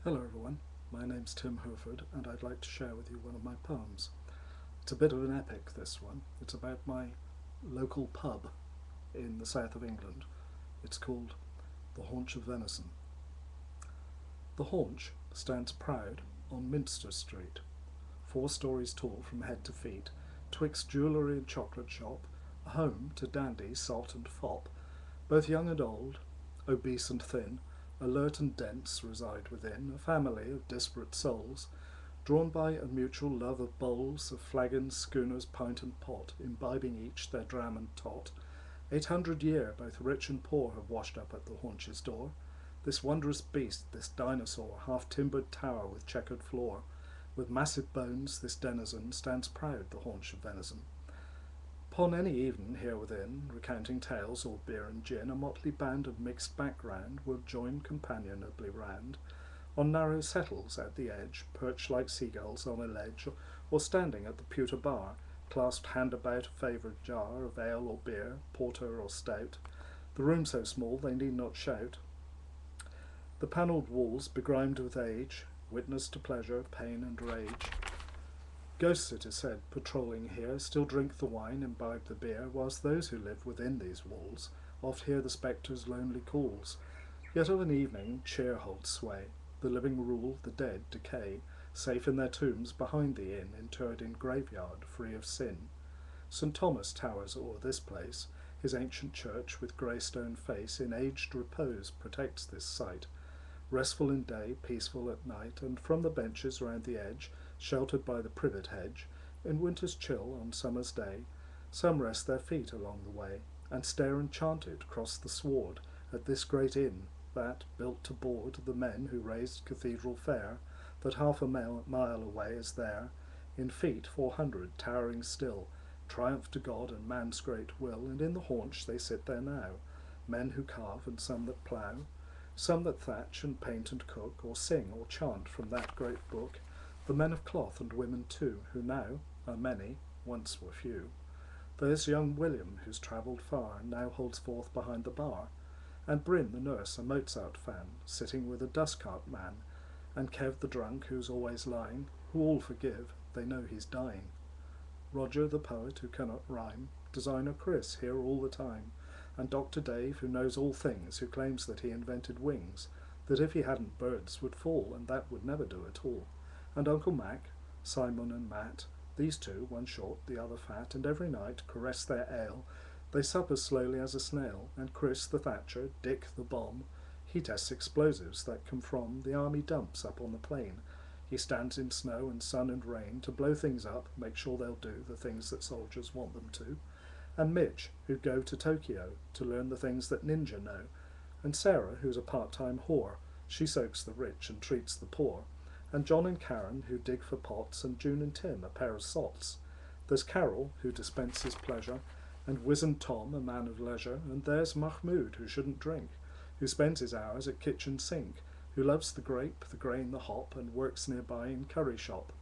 Hello everyone, my name's Tim Hurford and I'd like to share with you one of my poems. It's a bit of an epic, this one. It's about my local pub in the south of England. It's called The Haunch of Venison. The Haunch stands proud on Minster Street, 4 stories tall from head to feet, twixt jewellery and chocolate shop, a home to dandy, salt and fop, both young and old, obese and thin, alert and dense reside within, a family of disparate souls, drawn by a mutual love of bowls, of flagons, schooners, pint and pot, imbibing each their dram and tot. 800 year, both rich and poor have washed up at the Haunch's door. This wondrous beast, this dinosaur, half-timbered tower with checkered floor, with massive bones, this denizen stands proud, the haunch of venison. Upon any evening here within, recounting tales or beer and gin, a motley band of mixed background will join companionably round, on narrow settles at the edge, perched like seagulls on a ledge, or standing at the pewter bar, clasped hand about a favoured jar of ale or beer, porter or stout. The room so small they need not shout. The panelled walls, begrimed with age, witness to pleasure, pain and rage. Ghosts, it is said, patrolling here, still drink the wine, imbibe the beer, whilst those who live within these walls oft hear the spectre's lonely calls. Yet of an evening cheer holds sway, the living rule, the dead decay, safe in their tombs behind the inn, interred in graveyard, free of sin. St. Thomas towers o'er this place, his ancient church with grey stone face, in aged repose protects this site, restful in day, peaceful at night, and from the benches round the edge, sheltered by the privet hedge, in winter's chill on summer's day, some rest their feet along the way, and stare enchanted cross the sward at this great inn, that, built to board the men who raised cathedral fair, that half a mile away is there, in feet 400 towering still, triumph to God and man's great will, and in the haunch they sit there now, men who carve and some that plough, some that thatch and paint and cook, or sing or chant from that great book, the men of cloth and women too, who now are many, once were few. There's young William, who's travelled far, and now holds forth behind the bar, and Bryn the nurse, a Mozart fan, sitting with a dust-cart man, and Kev the drunk, who's always lying, who all forgive, they know he's dying. Roger the poet, who cannot rhyme, designer Chris, here all the time, and Dr. Dave, who knows all things, who claims that he invented wings, that if he hadn't birds would fall, and that would never do at all. And Uncle Mac, Simon and Matt, these two, one short, the other fat, and every night caress their ale. They sup as slowly as a snail, and Chris the thatcher, Dick the bomb, he tests explosives that come from the army dumps up on the plain. He stands in snow and sun and rain to blow things up, make sure they'll do the things that soldiers want them to. And Mitch, who'd go to Tokyo to learn the things that ninja know. And Sarah, who's a part-time whore, she soaks the rich and treats the poor. And John and Karen, who dig for pots, and June and Tim, a pair of sots. There's Carol, who dispenses pleasure, and wizened Tom, a man of leisure, and there's Mahmood, who shouldn't drink, who spends his hours at kitchen sink, who loves the grape, the grain, the hop, and works nearby in curry shop.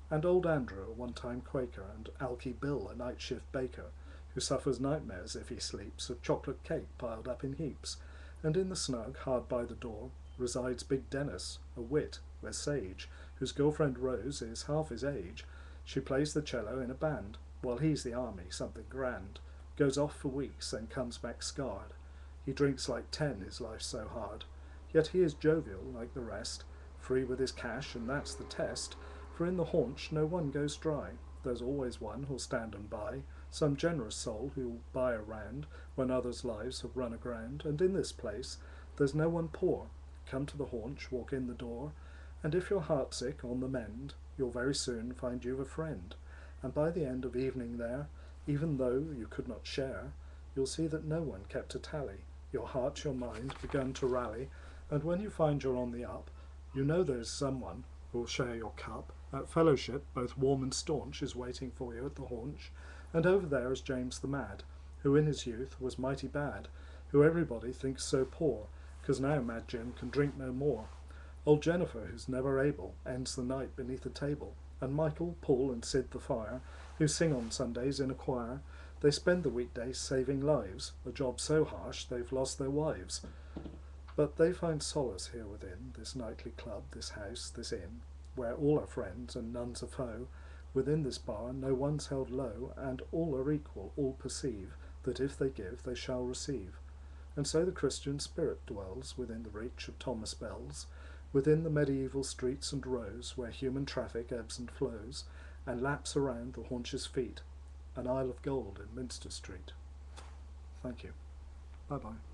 And old Andrew, a one-time Quaker, and Alky Bill, a night shift baker, who suffers nightmares if he sleeps of chocolate cake piled up in heaps. And in the snug, hard by the door, resides big Dennis, a wit, a sage, whose girlfriend Rose is half his age. She plays the cello in a band, while he's the army, something grand, goes off for weeks and comes back scarred. He drinks like 10, his life's so hard. Yet he is jovial like the rest, free with his cash, and that's the test, for in the haunch no one goes dry. There's always one who'll stand and buy, some generous soul who'll buy a round when others' lives have run aground, and in this place there's no one poor. Come to the haunch, walk in the door, and if you're heartsick on the mend, you'll very soon find you've a friend. And by the end of evening there, even though you could not share, you'll see that no one kept a tally. Your heart, your mind begun to rally, and when you find you're on the up, you know there's someone who'll share your cup. At fellowship, both warm and staunch, is waiting for you at the haunch, and over there is James the Mad, who in his youth was mighty bad, who everybody thinks so poor, 'cause now Mad Jim can drink no more. Old Jennifer, who's never able, ends the night beneath a table, and Michael, Paul and Sid the Fire, who sing on Sundays in a choir, they spend the weekdays saving lives, a job so harsh they've lost their wives. But they find solace here within, this nightly club, this house, this inn, where all are friends and none's a foe. Within this bar no one's held low, and all are equal, all perceive that if they give they shall receive. And so the Christian spirit dwells within the reach of Thomas Bells, within the medieval streets and rows where human traffic ebbs and flows, and laps around the haunches' feet, an Isle of Gold in Minster Street. Thank you. Bye-bye.